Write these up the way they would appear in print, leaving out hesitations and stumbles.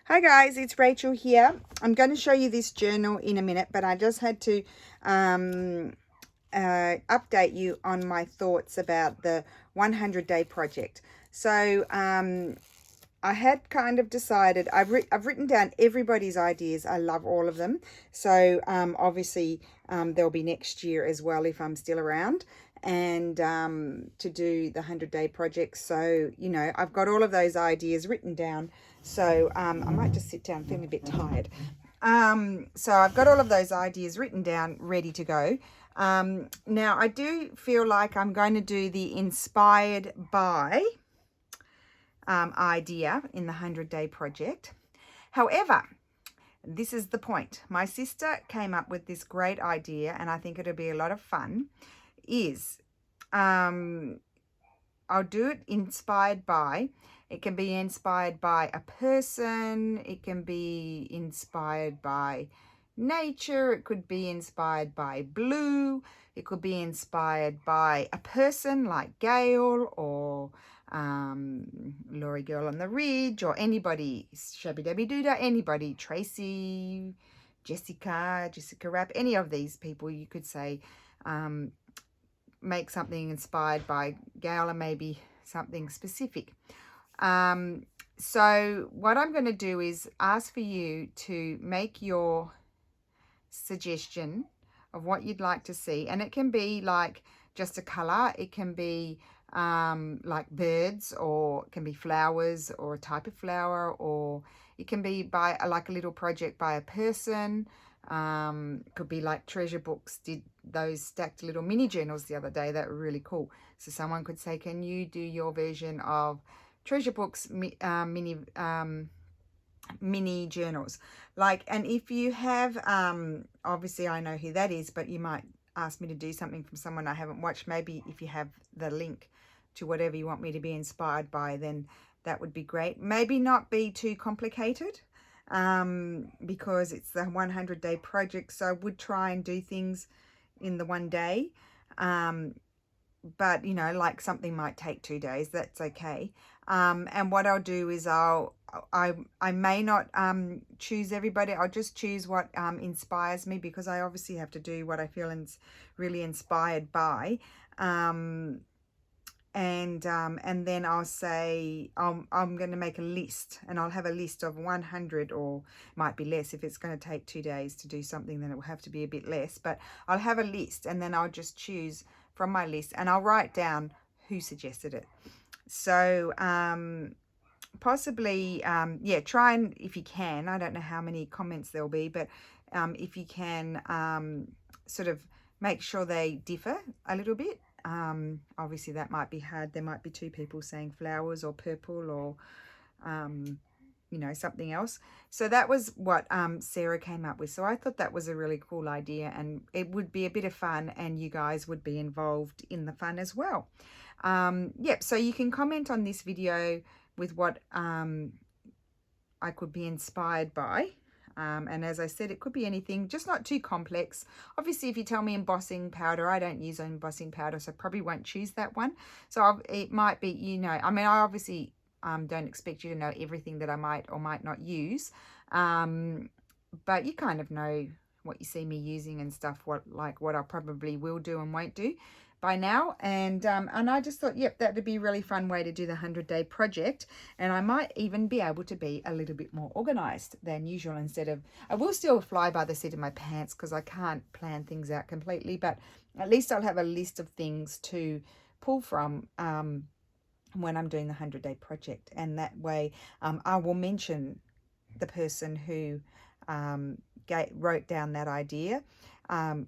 Hi guys, it's Rachel here. I'm going to show you this journal in a minute, but I just had to update you on my thoughts about the 100-day project. So I had kind of decided, I've written down everybody's ideas. I love all of them. So obviously there'll be next year as well if I'm still around, and to do the 100-day project. So, you know, I've got all of those ideas written down. So I might just sit down, feeling a bit tired. So I've got all of those ideas written down, ready to go. Now I do feel like I'm going to do the inspired by idea in the 100-day project. However, this is the point. My sister came up with this great idea, and I think it'll be a lot of fun, is I'll do it inspired by. It can be inspired by a person. It can be inspired by nature. It could be inspired by blue. It could be inspired by a person like Gail or Laurie Girl on the Ridge, or anybody, Shabby Dabby Doodah, anybody, Tracy, Jessica Rapp, any of these people you could say, make something inspired by Gail, and maybe something specific. So what I'm going to do is ask for you to make your suggestion of what you'd like to see, and it can be like just a color, it can be like birds, or it can be flowers or a type of flower, or it can be by like a little project by a person. Could be like Treasure Books did those stacked little mini journals the other day that were really cool. So someone could say, can you do your version of Treasure Books mini journals? Like, and if you have obviously I know who that is, but you might ask me to do something from someone I haven't watched. Maybe if you have the link to whatever you want me to be inspired by, then that would be great. Maybe not be too complicated, because it's the 100-day project, so I would try and do things in the one day, but you know, like something might take 2 days, that's okay. And what I'll do is I may not choose everybody. I'll just choose what inspires me, because I obviously have to do what I feel really inspired by. And then I'll say I'm going to make a list, and I'll have a list of 100, or might be less. If it's going to take 2 days to do something, then it will have to be a bit less, but I'll have a list, and then I'll just choose from my list, and I'll write down who suggested it. So possibly yeah, try and, if you can, I don't know how many comments there'll be, but if you can sort of make sure they differ a little bit. Obviously that might be hard. There might be 2 people saying flowers or purple, or you know, something else. So that was what Sarah came up with. So I thought that was a really cool idea, and it would be a bit of fun, and you guys would be involved in the fun as well. Yep, so you can comment on this video with what I could be inspired by. And as I said, it could be anything, just not too complex. Obviously, if you tell me embossing powder, I don't use embossing powder, so I probably won't choose that one. So it might be, you know, I mean, I obviously don't expect you to know everything that I might or might not use. But you kind of know what you see me using and stuff, what I probably will do and won't do by now. And I just thought, yep, that would be a really fun way to do the 100-day project, and I might even be able to be a little bit more organized than usual. Instead of, I will still fly by the seat of my pants, because I can't plan things out completely, but at least I'll have a list of things to pull from when I'm doing the 100-day project. And that way I will mention the person who wrote down that idea,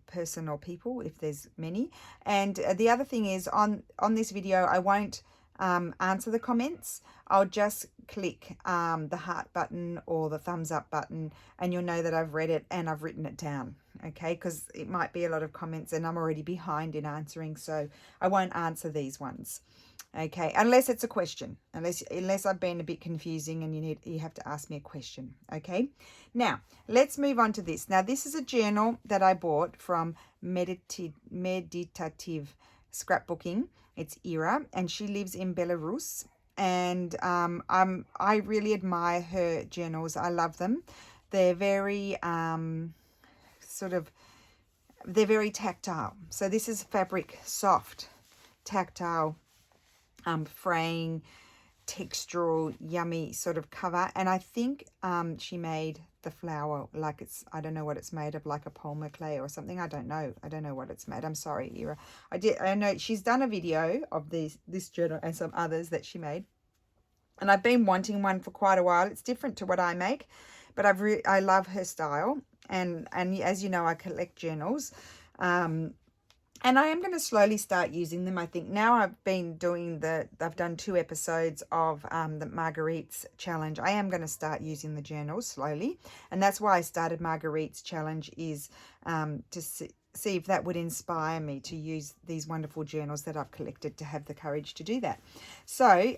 person or people, if there's many. And the other thing is, on this video I won't answer the comments. I'll just click the heart button or the thumbs up button, and you'll know that I've read it and I've written it down, okay? Because it might be a lot of comments and I'm already behind in answering, so I won't answer these ones, okay, unless it's a question, unless I've been a bit confusing and you have to ask me a question, okay? Now let's move on to this. Now this is a journal that I bought from Meditative Scrapbooking. It's Ira, and she lives in Belarus, and I really admire her journals. I love them. They're very they're very tactile. So this is fabric, soft, tactile, fraying, textural, yummy sort of cover. And I think she made the flower like it's, I don't know what it's made of, like a polymer clay or something. I don't know what it's made. I'm sorry, Ira. I know she's done a video of this journal and some others that she made, and I've been wanting one for quite a while. It's different to what I make, but I love her style, and as you know, I collect journals. And I am going to slowly start using them. I think now I've been doing I've done 2 episodes of the Marguerite's challenge. I am going to start using the journals slowly. And that's why I started Marguerite's challenge, is to see if that would inspire me to use these wonderful journals that I've collected, to have the courage to do that. So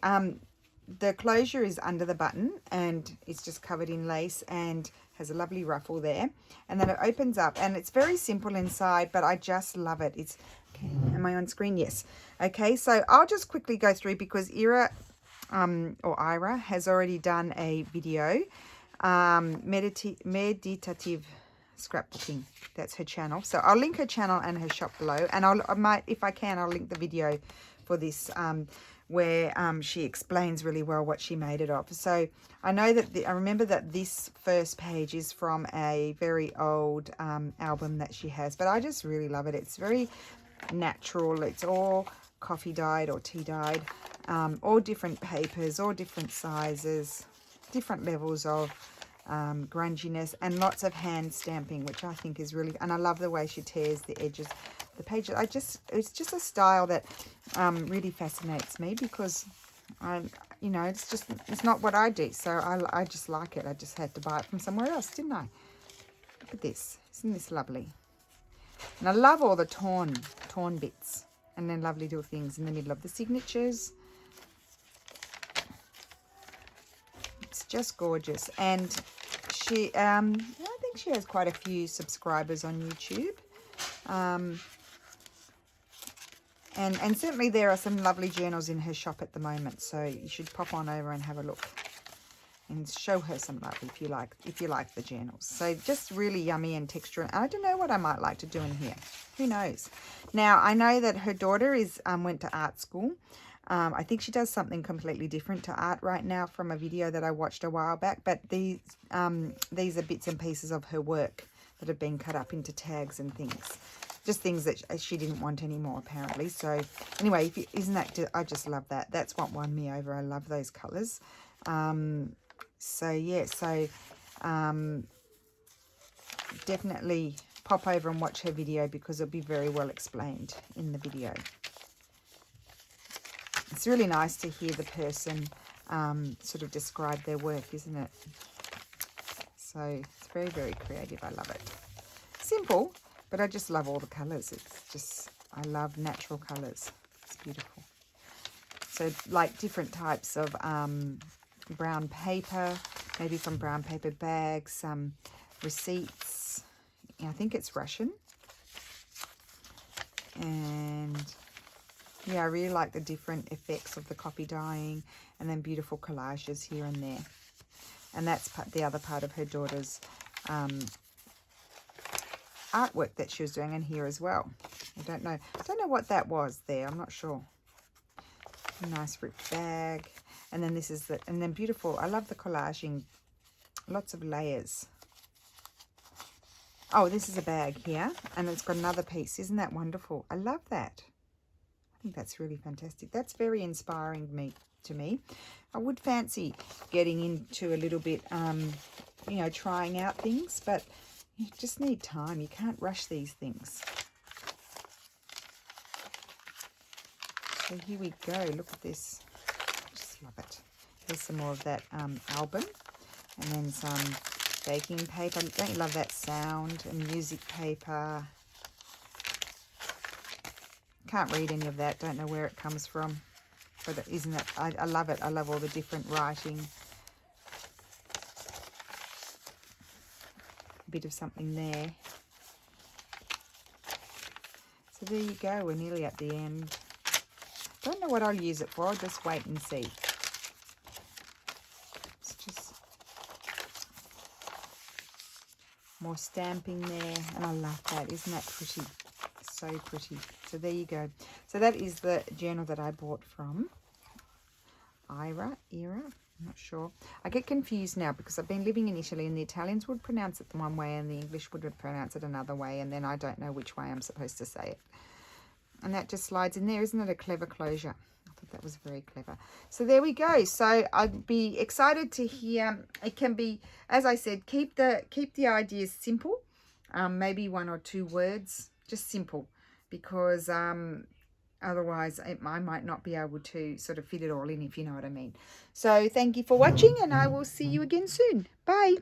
the closure is under the button, and it's just covered in lace and has a lovely ruffle there, and then it opens up, and it's very simple inside, but I just love it. It's okay. Am I on screen? Yes. Okay, so I'll just quickly go through, because Ira has already done a video, meditative scrapbooking. That's her channel. So I'll link her channel and her shop below, and I might, if I can, I'll link the video for this where she explains really well what she made it of. So I know that I remember that this first page is from a very old album that she has, but I just really love it. It's very natural. It's all coffee dyed or tea dyed, all different papers, all different sizes, different levels of grunginess, and lots of hand stamping, which I think is really, and I love the way she tears the edges, the pages. It's just a style that really fascinates me, because it's not what I do, so I just like it. I just had to buy it from somewhere else, didn't I? Look at this. Isn't this lovely? And I love all the torn bits, and then lovely little things in the middle of the signatures. It's just gorgeous. And she I think she has quite a few subscribers on YouTube, and certainly there are some lovely journals in her shop at the moment, so you should pop on over and have a look and show her some love if you like the journals. So just really yummy and texture. I don't know what I might like to do in here, who knows. Now I know that her daughter went to art school. I think she does something completely different to art right now from a video that I watched a while back, but these are bits and pieces of her work that have been cut up into tags and things. Just things that she didn't want anymore, apparently. So anyway, I just love that. That's what won me over. I love those colours. So yeah, definitely pop over and watch her video, because it'll be very well explained in the video. It's really nice to hear the person sort of describe their work, isn't it? So it's very, very creative. I love it. Simple, but I just love all the colours. I love natural colours. It's beautiful. So like different types of brown paper, maybe from brown paper bags, some receipts. I think it's Russian. And yeah, I really like the different effects of the copy dyeing, and then beautiful collages here and there. And that's the other part of her daughter's artwork that she was doing in here as well. I don't know what that was there. I'm not sure. A nice ripped bag. And then and then beautiful. I love the collaging. Lots of layers. Oh, this is a bag here, and it's got another piece. Isn't that wonderful? I love that. I think that's really fantastic. That's very inspiring to me. I would fancy getting into a little bit, trying out things, but you just need time. You can't rush these things. So here we go. Look at this. Just love it. There's some more of that album, and then some baking paper. Don't you love that sound? And music paper. Can't read any of that. Don't know where it comes from, but isn't it? I love it. I love all the different writing. A bit of something there. So there you go. We're nearly at the end. Don't know what I'll use it for. I'll just wait and see. More stamping there, and I love that. Isn't that pretty? So pretty. So there you go. So that is the journal that I bought from era. I'm not sure. I get confused now because I've been living in Italy and the Italians would pronounce it one way and the English would pronounce it another way, and then I don't know which way I'm supposed to say it. And that just slides in there. Isn't it a clever closure? I thought that was very clever. So there we go. So I'd be excited to hear. It can be, as I said, keep the ideas simple. Maybe 1 or 2 words, just simple, because otherwise I might not be able to sort of fit it all in, if you know what I mean. So thank you for watching, and I will see you again soon. Bye.